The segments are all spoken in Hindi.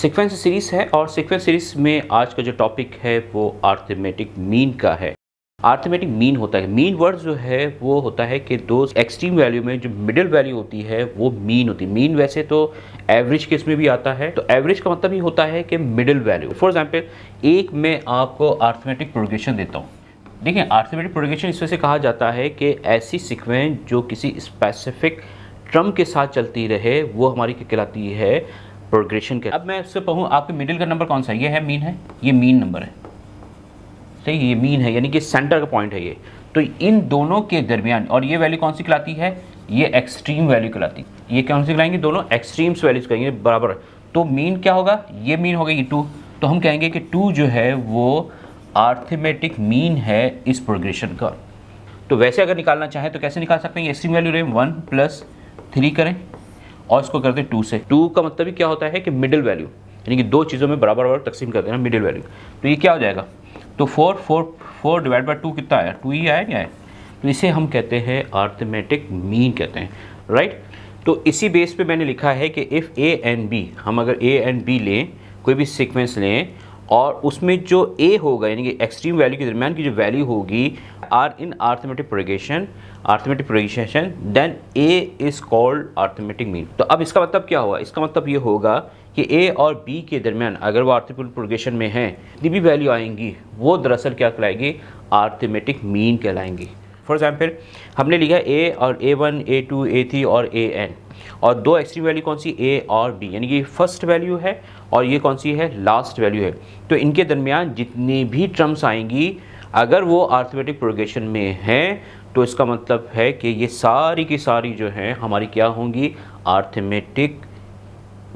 सीक्वेंस सीरीज है और सीक्वेंस सीरीज में आज का जो टॉपिक है वो अरिथमेटिक मीन का है। अरिथमेटिक मीन होता है, मीन वर्ड जो है वो होता है कि दो एक्सट्रीम वैल्यू में जो मिडिल वैल्यू होती है वो मीन होती है। मीन वैसे तो एवरेज केस में भी आता है, तो एवरेज का मतलब ही होता है कि मिडिल वैल्यू। फॉर एग्जांपल एक मैं आपको अरिथमेटिक प्रोग्रेशन देता हूँ। देखिए अरिथमेटिक प्रोग्रेशन इस वजह से कहा जाता है कि ऐसी सीक्वेंस जो किसी स्पेसिफिक टर्म के साथ चलती रहे वो हमारी क्या कहलाती है, प्रोग्रेशन के। अब मैं उससे कहूँ आपके मिडिल का नंबर कौन सा है, ये है मीन है, ये मीन नंबर है, सही, ये मीन है यानी कि सेंटर का पॉइंट है ये। तो इन दोनों के दरमियान, और ये वैल्यू कौन सी कहलाती है, ये एक्सट्रीम वैल्यू कहलाती है। ये कौन सी कहलाएंगे, दोनों एक्सट्रीम्स वैल्यूज कहेंगे बराबर। तो मीन क्या होगा, ये मीन होगा ये 2, तो हम कहेंगे कि 2 जो है वो अरिथमेटिक मीन है इस प्रोग्रेशन का। तो वैसे अगर निकालना चाहें तो कैसे निकाल सकते हैं, ये एक्सट्रीम वैल्यू रहे 1 + 3 करें और इसको करते हैं 2 से। 2 का मतलब ही क्या होता है कि मिडिल वैल्यू, यानी कि दो चीज़ों में बराबर बराबर तकसीम करते हैं ना, मिडिल वैल्यू। तो ये क्या हो जाएगा, तो 4 डिवाइड बाई 2 कितना आया, 2 ही आया नहीं आया। तो इसे हम कहते हैं अरिथमेटिक मीन कहते हैं, राइट। तो इसी बेस पे मैंने लिखा है कि इफ़ ए एंड बी, हम अगर ए एंड बी लें, कोई भी सीक्वेंस लें और उसमें जो ए होगा यानी कि एक्सट्रीम वैल्यू के दरमियान की जो वैल्यू होगी are in arithmetic progression, then A is called arithmetic mean. तो अब इसका मतलब क्या हुआ, इसका मतलब ये होगा कि ए और बी के दरमियान अगर वो अरिथमेटिक प्रोग्रेशन में हैं, जितनी भी वैल्यू आएंगी वो दरअसल क्या कहलाएगी, अरिथमेटिक मीन कहलाएंगी। फॉर एग्जाम्पल हमने लिखा ए और A1, A2, A3 और AN, और दो एक्सट्रीम वैल्यू कौन सी, A और B, यानी कि फर्स्ट वैल्यू है और ये कौन सी है, लास्ट वैल्यू है। तो इनके दरमियान जितनी भी टर्म्स आएंगी अगर वो अरिथमेटिक प्रोग्रेशन में हैं तो इसका मतलब है कि ये सारी की सारी जो हैं हमारी क्या होंगी, अरिथमेटिक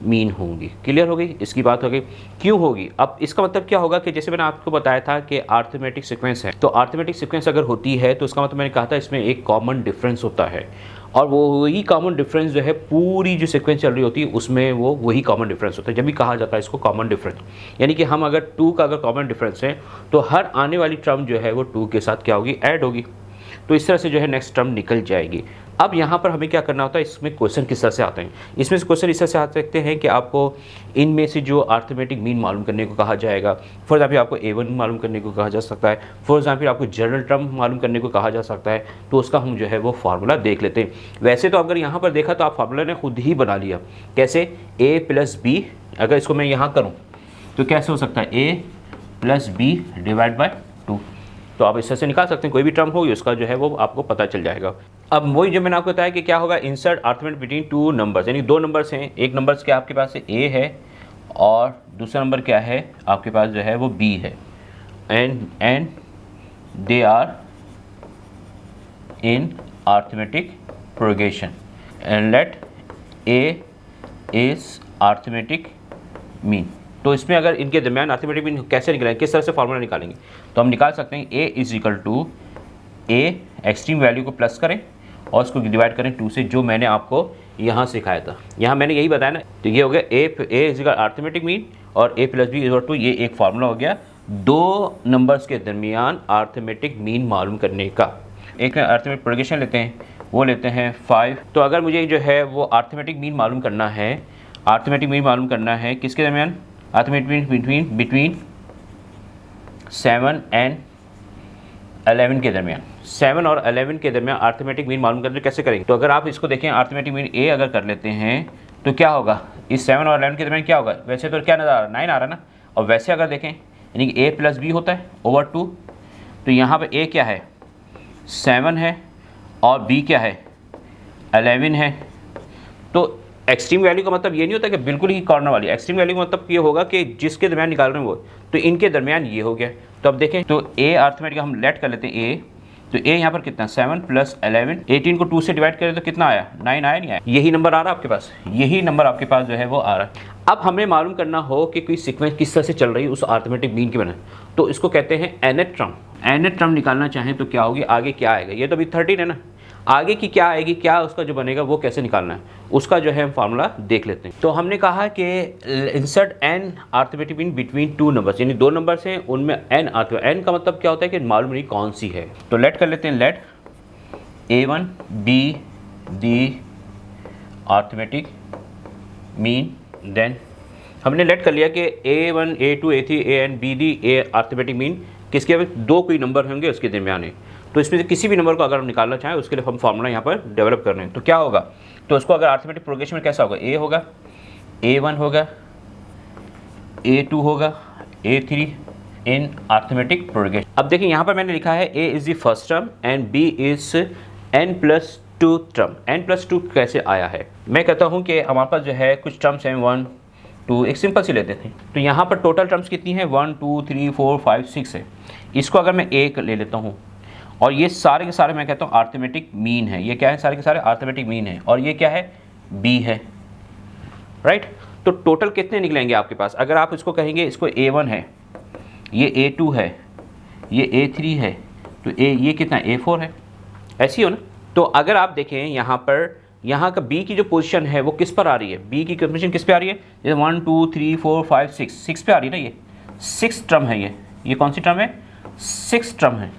मीन होंगी। क्लियर हो गई, इसकी बात हो गई। क्यों होगी, अब इसका मतलब क्या होगा कि जैसे मैंने आपको बताया था कि अरिथमेटिक सीक्वेंस है, तो अरिथमेटिक सीक्वेंस अगर होती है तो उसका मतलब मैंने कहा था इसमें एक कॉमन डिफरेंस होता है, और वो वही कॉमन डिफरेंस जो है पूरी जो सीक्वेंस चल रही होती है उसमें वो वही कॉमन डिफरेंस होता है। जब भी कहा जाता है इसको कॉमन डिफरेंस, यानी कि हम अगर 2 का अगर कॉमन डिफरेंस है तो हर आने वाली टर्म जो है वो 2 के साथ क्या होगी, ऐड होगी। तो इस तरह से जो है नेक्स्ट टर्म निकल जाएगी। अब यहाँ पर हमें क्या करना होता है, इसमें क्वेश्चन किस तरह से आते हैं, इसमें से क्वेश्चन इस तरह से आ सकते हैं कि आपको इनमें से जो अरिथमेटिक मीन मालूम करने को कहा जाएगा। फॉर एग्जाम्पल आपको A1 मालूम करने को कहा जा सकता है, फॉर एग्जाम्पल आपको जनरल टर्म मालूम करने को कहा जा सकता है। तो उसका हम जो है वो फार्मूला देख लेते हैं। वैसे तो अगर यहाँ पर देखा तो आप फार्मूला ने खुद ही बना लिया, कैसे, A + B, अगर इसको मैं यहाँ करूँ तो कैसे हो सकता है, A + B डिवाइड बाई 2। तो आप इस तरह से निकाल सकते हैं, कोई भी टर्म होगी उसका जो है वो आपको पता चल जाएगा। अब वही जो मैंने आपको बताया कि क्या होगा, इंसर्ट अरिथमेटिक बिटवीन 2 नंबर्स, यानी 2 नंबर्स हैं, एक नंबर्स क्या आपके पास है, A है और दूसरा नंबर क्या है आपके पास जो है वो B है, and they are in arithmetic progression and let A is arithmetic mean. तो इसमें अगर इनके दरमियान अरिथमेटिक मीन कैसे निकालेंगे, किस तरह से फार्मूला निकालेंगे, तो हम निकाल सकते हैं A = A एक्सट्रीम वैल्यू को प्लस करें और उसको डिवाइड करें 2 से, जो मैंने आपको यहाँ सिखाया था। यहाँ मैंने यही बताया ना, तो ये हो गया A अरिथमेटिक मीन और A + B = 2, ये एक फार्मूला हो गया दो नंबर्स के दरमियान अरिथमेटिक मीन मालूम करने का। एक अरिथमेटिक प्रोग्रेशन लेते हैं, वो लेते हैं 5। तो अगर मुझे जो है वो अरिथमेटिक मीन मालूम करना है, अरिथमेटिक मीन मालूम करना है किसके दरमियान, अरिथमेटिक मीन बिटवीन 7 एंड 11 के दरमियान, 7 और 11 के दरमियान अरिथमेटिक मीन मालूम करने कैसे करेंगे। तो अगर आप इसको देखें अरिथमेटिक मीन A अगर कर लेते हैं तो क्या होगा, इस 7 और 11 के दरमियान क्या होगा, वैसे तो क्या नज़र आ रहा है, 9 आ रहा है ना, और वैसे अगर देखें यानी कि A + B होता है ओवर 2, तो यहाँ पर A क्या है, 7 है और B क्या है, 11 है। तो एक्सट्रीम वैल्यू का मतलब ये नहीं होता कि बिल्कुल ही कॉर्नर वाली, एक्सट्रीम वैल्यू का मतलब ये होगा कि जिसके दरमियान निकाल रहे हैं वो, तो इनके दरमियान ये हो गया। तो अब देखें तो A अरिथमेटिक हम लेट कर लेते हैं A, तो A यहाँ पर कितना, 7 + 11, 18 को 2 से डिवाइड करें तो कितना आया, 9 आया नहीं आया, यही नंबर आ रहा है आपके पास, यही नंबर आपके पास जो है वो आ रहा है। अब हमें मालूम करना हो कि कोई सीक्वेंस किस तरह से चल रही है उस अरिथमेटिक मीन के बना, तो इसको कहते हैं nth टर्म। nth टर्म निकालना चाहें तो क्या होगी, आगे क्या आएगा, ये तो अभी 13 है ना, आगे की क्या आएगी, क्या उसका जो बनेगा वो कैसे निकालना है, उसका जो है हम फार्मूला देख लेते हैं। तो हमने कहा कि insert n arithmetic mean between 2 numbers, यानी 2 नंबर्स हैं उनमें n आता है। n का मतलब क्या होता है कि मालूम नहीं कौन सी है। तो लेट कर लेते हैं, let A1 be the arithmetic mean, then हमने लेट कर लिया कि A1 A2 A3 AN BD A arithmetic mean किसके दो कोई नंबर होंगे उसके दरमियान है। तो इसमें से किसी भी नंबर को अगर हम निकालना चाहें उसके लिए हम फार्मूला यहाँ पर डेवलप कर रहे हैं। तो क्या होगा, तो उसको अगर अर्थमेटिक प्रोग्रेशन में कैसा होगा, A होगा, A1 होगा, A2 होगा, A3 इन अर्थमेटिक प्रोग्रेशन। अब देखिए यहाँ पर मैंने लिखा है A is the first term and B is n+2 term. n+2 कैसे आया है, मैं कहता हूँ कि हमारे पास जो है कुछ टर्म्स हैं 1 2, एक सिंपल सी लेते थे। तो यहाँ पर टोटल टर्म्स कितनी है 1 2 3 4 5 6 है। इसको अगर मैं एक ले लेता हूँ और ये सारे के सारे मैं कहता हूँ अर्थमेटिक मीन है। ये क्या है, सारे के सारे अर्थमेटिक मीन है और ये क्या है, B है, राइट। तो टोटल कितने निकलेंगे आपके पास, अगर आप इसको कहेंगे इसको A1 है, ये A2 है, ये A3 है, तो ये कितना A4 है, ऐसी हो ना। तो अगर आप देखें यहाँ पर, यहाँ का B की जो पोजीशन है वो किस पर आ रही है, B की पोजीशन किस पे आ रही है, जैसे 1 2 3 4 5 6 पे आ रही है ना, ये 6 टर्म है, ये कौन सी टर्म है, 6 टर्म है।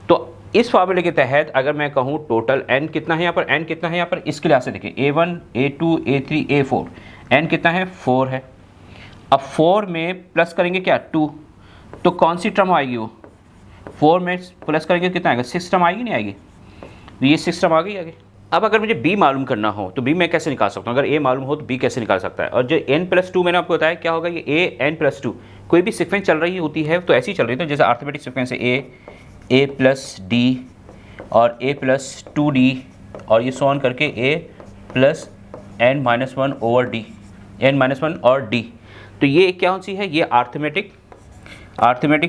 तो इस फार्मूले के तहत अगर मैं कहूँ टोटल n कितना है यहाँ पर, n कितना है यहाँ पर, इसके लिहाज से देखिए A1 A2 A3 A4, n कितना है 4 है। अब 4 में प्लस करेंगे क्या 2, तो कौन सी टर्म आएगी, वो 4 में प्लस करेंगे कितना आएगा, 6 टर्म आएगी, नहीं आएगी, तो ये 6 टर्म आ गई आगे। अब अगर मुझे B मालूम करना हो तो B मैं कैसे निकाल सकता हूँ, अगर A मालूम हो तो B कैसे निकाल सकता है। और जो n+2 मैंने आपको बताया क्या होगा, ये A n+2 कोई भी सीक्वेंस चल रही होती है तो ऐसी चल रही है, तो जैसे अर्थमेटिक सीक्वेंस है A+D और A+2D और ये सॉन करके A+n-1/D, n-1 और D। तो ये क्या सी है, ये अर्थमेटिक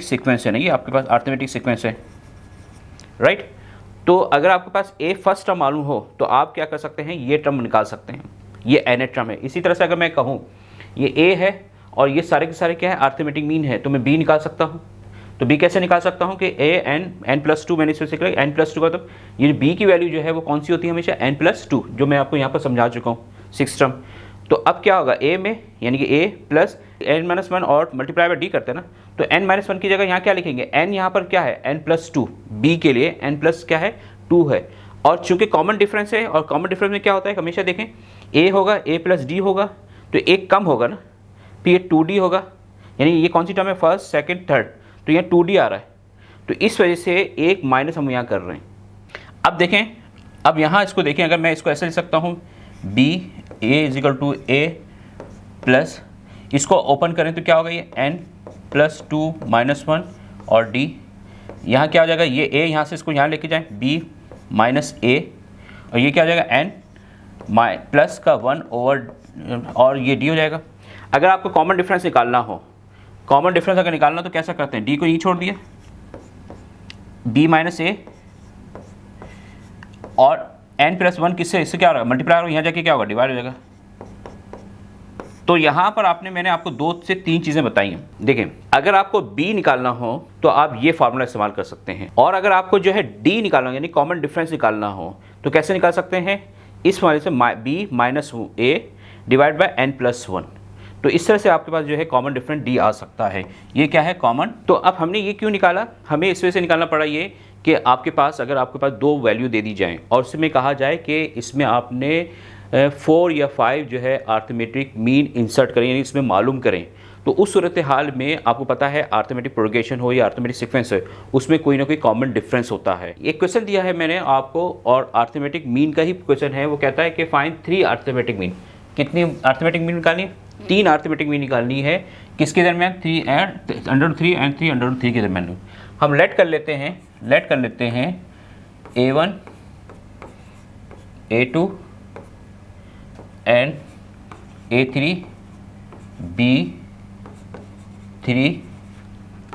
सीक्वेंस है ना, ये आपके पास अर्थमेटिक सीक्वेंस है, राइट। तो अगर आपके पास A फर्स्ट टर्म मालूम हो तो आप क्या कर सकते हैं, ये टर्म निकाल सकते हैं, ये n टर्म है। इसी तरह से अगर मैं कहूँ ये A है और ये सारे के सारे क्या है अर्थमेटिक मीन है, तो मैं B निकाल सकता हूँ। तो B कैसे निकाल सकता हूँ कि n+2 मैंने इसमें सीखा, n+2 का तो ये B की वैल्यू जो है वो कौन सी होती है हमेशा, n+2, जो मैं आपको यहाँ पर समझा चुका हूँ 6 टर्म। तो अब क्या होगा A में, यानी कि A प्लस n-1 और मल्टीप्लाई बाय D करते हैं ना, तो n-1 की जगह यहाँ क्या लिखेंगे, n यहाँ पर क्या है n+2, B के लिए n+ क्या है 2 है। और चूंकि कॉमन डिफरेंस है, और कॉमन डिफरेंस में क्या होता है हमेशा देखें, A होगा A+D होगा तो एक कम होगा ना, फिर ये 2D होगा, यानी ये कौन सी टर्म है, फर्स्ट सेकंड थर्ड, तो यहाँ 2D आ रहा है, तो इस वजह से एक माइनस हम यहाँ कर रहे हैं। अब देखें, अब यहाँ इसको देखें, अगर मैं इसको ऐसे लिख सकता हूँ B A प्लस, इसको ओपन करें तो क्या होगा, ये n+2-1 और D, यहाँ क्या हो जाएगा, ये A यहाँ से इसको यहाँ लेके जाएं B -A, और ये क्या हो जाएगा n प्लस का 1 ओवर और ये D हो जाएगा। अगर आपको कॉमन डिफरेंस निकालना हो, कॉमन डिफरेंस अगर निकालना तो कैसा करते हैं, D को यहीं छोड़ दिया, B -A और n+1 किससे, इससे क्या होगा मल्टीप्लाई होगा, यहाँ जाके क्या होगा डिवाइड हो जाएगा। तो यहाँ पर मैंने आपको 2 से 3 चीज़ें बताई हैं। देखें, अगर आपको B निकालना हो तो आप ये फार्मूला इस्तेमाल कर सकते हैं, और अगर आपको जो है D निकालना हो यानी कॉमन डिफरेंस निकालना हो तो कैसे निकाल सकते हैं, इस वाले से B -A divide by n+1। तो इस तरह से आपके पास जो है कॉमन डिफरेंस D आ सकता है। ये क्या है कॉमन। तो अब हमने ये क्यों निकाला, हमें इस वजह से निकालना पड़ा ये कि आपके पास अगर आपके पास 2 वैल्यू दे दी जाएँ और उसमें कहा जाए कि इसमें आपने 4 या 5 जो है अर्थमेटिक मीन इंसर्ट करें, यानी इसमें मालूम करें, तो उस सूरत हाल में आपको पता है अर्थमेटिक प्रोग्रेशन हो या अर्थमेटिक सीक्वेंस है, उसमें कोई ना कोई कॉमन डिफरेंस होता है। एक क्वेश्चन दिया है मैंने आपको और अर्थमेटिक मीन का ही क्वेश्चन है, वो कहता है कि फाइंड 3 अर्थमेटिक मीन। कितनी अर्थमेटिक मीन निकालनी है, 3 अर्थमेटिक मीन निकालनी है, किसके दरमियान, 3 √3 एंड 3 √3 के दरमियान। हम लेट कर लेते हैं A1 A2 and A3 B3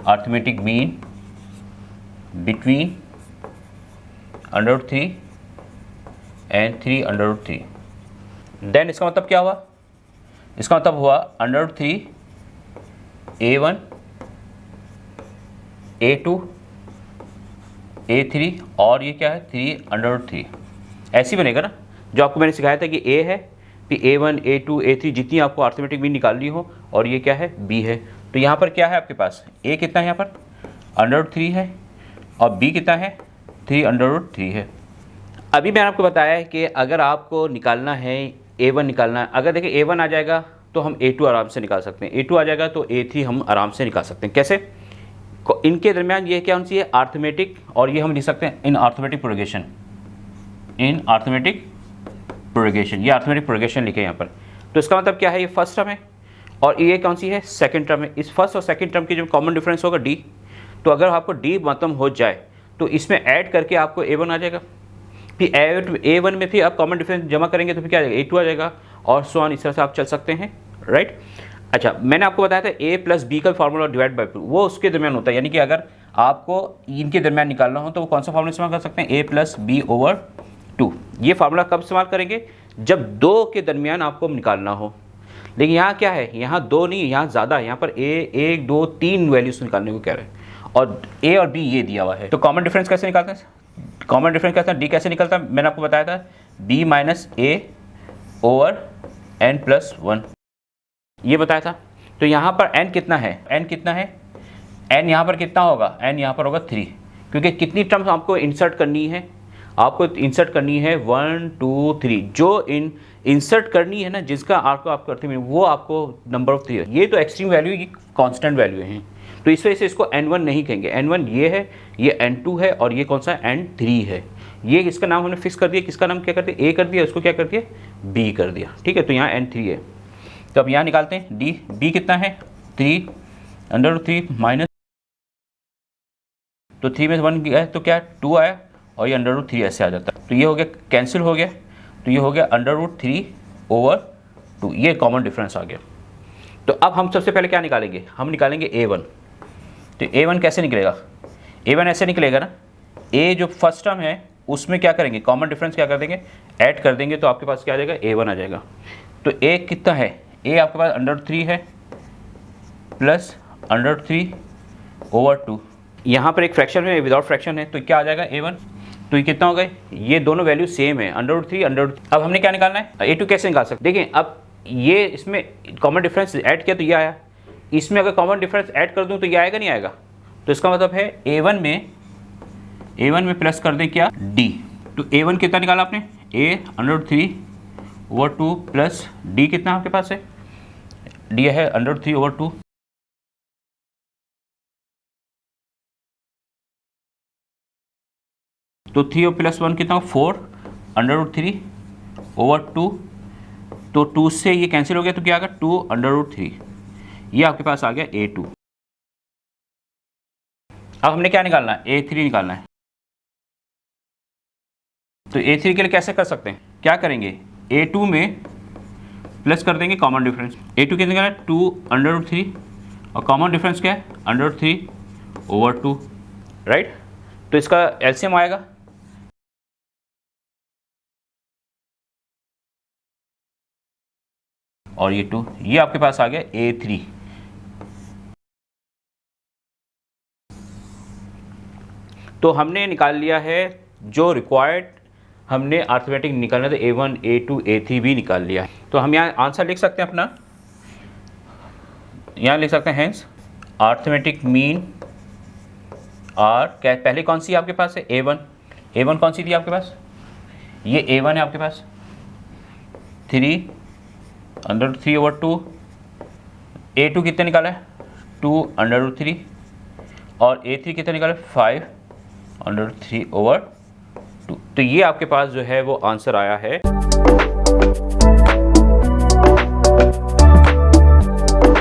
arithmetic mean between √3 and 3 √3। Then इसका मतलब क्या हुआ, इसका मतलब हुआ √3 A1 A2 A3 और ये क्या है 3 √3। ऐसी बनेगा ना, जो आपको मैंने सिखाया था कि A है, फिर A1 A2 A3 जितनी आपको अर्थमेटिक मीन निकालनी हो, और ये क्या है B है। तो यहाँ पर क्या है आपके पास, A कितना है यहाँ पर √3 है और B कितना है 3 √3 है। अभी मैंने आपको बताया है कि अगर आपको निकालना है A1 निकालना है, अगर देखिए A1 आ जाएगा तो हम A2 आराम से निकाल सकते हैं। A2 आ जाएगा तो A3 हम आराम से निकाल सकते हैं। कैसे? इनके दरमियान ये क्या होना चाहिए, आर्थमेटिक, और ये हम लिख सकते हैं इन आर्थमेटिक प्रोपगेशन, इन आर्थमेटिक प्रोपगेशन, ये आर्थमेटिक प्रोपगेशन लिखे यहाँ पर। तो इसका मतलब क्या है, ये फर्स्ट टर्म है और ये कौन सी है, सेकंड टर्म है। इस फर्स्ट और सेकंड टर्म की जो कॉमन डिफरेंस होगा D, तो अगर आपको D मातम हो जाए तो इसमें ऐड करके आपको A1 आ जाएगा। फिर A1 में फिर आप कॉमन डिफरेंस जमा करेंगे तो फिर क्या आ जाएगा, A2 आ जाएगा, और सो ऑन, इस तरह से आप चल सकते हैं, राइट। अच्छा, मैंने आपको बताया था A प्लस B का फार्मूला डिवाइड बाई 2, वो उसके दरमियान होता है, यानी कि अगर आपको इनके दरमियान निकालना हो तो वो कौन सा फार्मूला इस्तेमाल कर सकते हैं, A प्लस B ओवर 2। ये फार्मूला कब इस्तेमाल करेंगे, जब दो के दरमियान आपको निकालना हो। लेकिन यहाँ क्या है, यहाँ दो नहीं, यहाँ ज़्यादा है, यहाँ पर एक दो तीन वैल्यूज निकालने को कह रहे हैं और A और B ये दिया हुआ है। तो कॉमन डिफरेंस कैसे निकालते हैं, कॉमन डिफरेंस कैसे, D कैसे निकलता है, मैंने आपको बताया था B minus A over n plus 1, ये बताया था। तो यहाँ पर n कितना है, n कितना है, n यहाँ पर कितना होगा, n यहाँ पर होगा 3, क्योंकि कितनी टर्म्स आपको इंसर्ट करनी है, आपको इंसर्ट करनी है 1 2 3, जो इंसर्ट करनी है ना, जिसका आपको करते हैं वो आपको नंबर ऑफ 3 है। ये तो एक्सट्रीम वैल्यू, ये कांस्टेंट वैल्यू है, तो इस वजह से इसको n1 नहीं कहेंगे। n1 ये है, ये n2 है और ये कौन सा n3 है। ये इसका नाम हमने फिक्स कर दिया, किसका नाम क्या कर दिया, A कर दिया, उसको क्या कर दिया, B कर दिया, ठीक है। तो यहाँ n3 है, तो अब यहाँ निकालते हैं D, B कितना है 3 √3 माइनस, तो 3 में 1 गया तो क्या 2 आया और ये √3 ऐसे आ जाता है। तो ये हो गया, कैंसिल हो गया, तो ये हो गया √3 ओवर 2, ये कॉमन डिफरेंस आ गया। तो अब हम सबसे पहले क्या निकालेंगे, हम निकालेंगे A1। तो A1 कैसे निकलेगा, A1 ऐसे निकलेगा ना, A जो फर्स्ट टर्म है उसमें क्या करेंगे, कॉमन डिफरेंस क्या कर देंगे, ऐड कर देंगे, तो आपके पास क्या आ जाएगा, A1 आ जाएगा। तो A कितना है, A आपके पास √3 है प्लस √3 ओवर 2, यहाँ पर एक फ्रैक्शन है, विदाउट फ्रैक्शन है, तो क्या आ जाएगा A1, तो ये कितना हो गए, ये दोनों वैल्यू सेम है, √3 अब हमने क्या निकालना है, A2 कैसे निकाल सकते, देखिए अब ये इसमें कॉमन डिफरेंस ऐड किया तो ये आया, इसमें अगर कॉमन डिफरेंस ऐड कर दूं तो ये आएगा नहीं आएगा, तो इसका मतलब है A1 में प्लस कर दें क्या, D। तो A1 कितना निकाला आपने, A √3 ओवर 2 प्लस D कितना आपके पास है, D है √3 ओवर 2, तो 3 और प्लस 1 कितना, 4 √3 ओवर 2, तो 2 से ये कैंसिल हो गया तो क्या आ गया 2 √3, ये आपके पास आ गया A2। अब हमने क्या निकालना है, A3 निकालना है। तो A3 के लिए कैसे कर सकते हैं, क्या करेंगे, A2 में प्लस कर देंगे कॉमन डिफरेंस, A2 कितने का है 2 √3 और कॉमन डिफरेंस क्या है √3 ओवर 2, राइट। तो इसका एलसीएम आएगा, और ये 2, ये आपके पास आ गया A3। तो हमने निकाल लिया है जो रिक्वायर्ड हमने अर्थमेटिक निकालना था, A1 A2 A3 भी निकाल लिया है। तो हम यहाँ आंसर लिख सकते हैं अपना, यहाँ लिख सकते हैं हेंस अर्थमेटिक मीन आर, क्या पहले कौन सी आपके पास है, A1 कौन सी थी आपके पास, ये A1 है आपके पास 3 √3 ओवर 2, A2 कितने निकाला है 2 √3 और A3 कितने निकाला है 5 √3 ओवर 2। तो ये आपके पास जो है वो आंसर आया है।